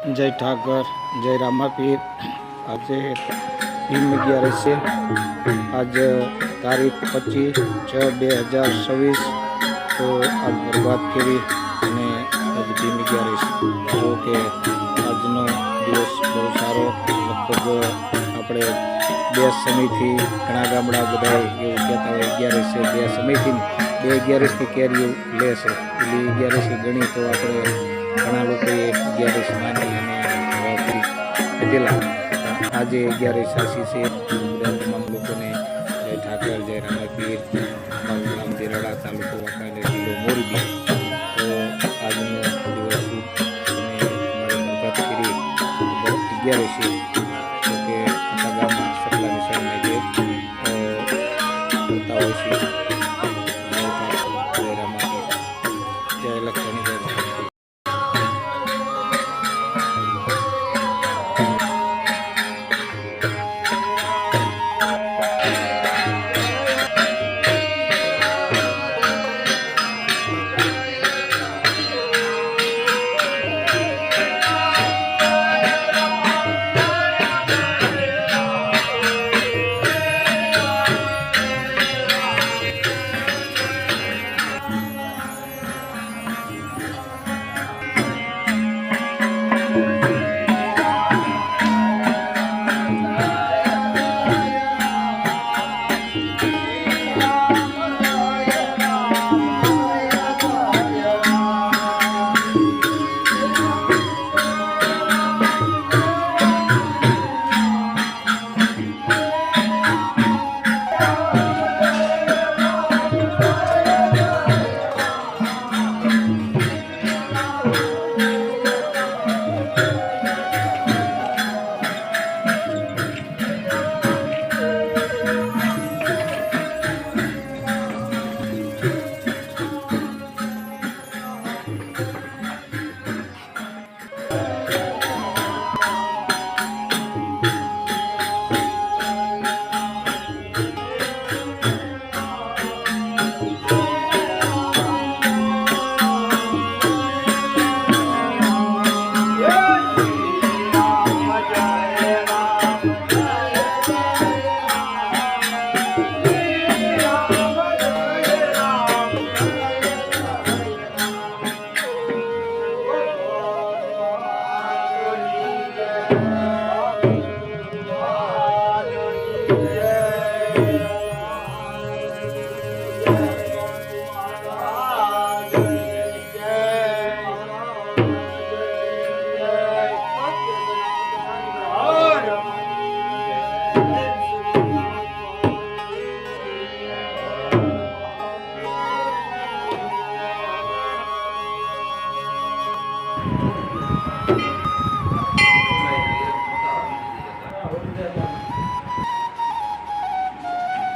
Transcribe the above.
जय ठाकर जय रामापीर। आज भीम 11 से आज तारीख 25/6/2026। तो आज प्रभात फेरी અને आज भीम 11 जो कि આજનો દિવસ બહુ સારો। લગભગ આપણે બે સમયથી ઘણા ગામડા બધા એવું કહેતા હોય 11 છે બે સમયથી 2/11 કેરીઓ લે છે એટલે 11 ગણી તો આપણે ઘણા લોકોએ 11 માની અને લીધેલા। આજે 11 સાચી છે। તમામ લોકોને જય ઠાકર જય રામાપીર। મારું નામ દેરાડા, તાલુકો વાંકાનેર, જિલ્લો મોરબી। તો આજનો દિવસ અને અમારી પ્રભાત ફેરી 11 છે તો કે આખા ગામમાં સકલા નિશાળને જે કરતા હોય છે। જય ઠાકર જય રામાપીર જય લખણી જય રામાપીર।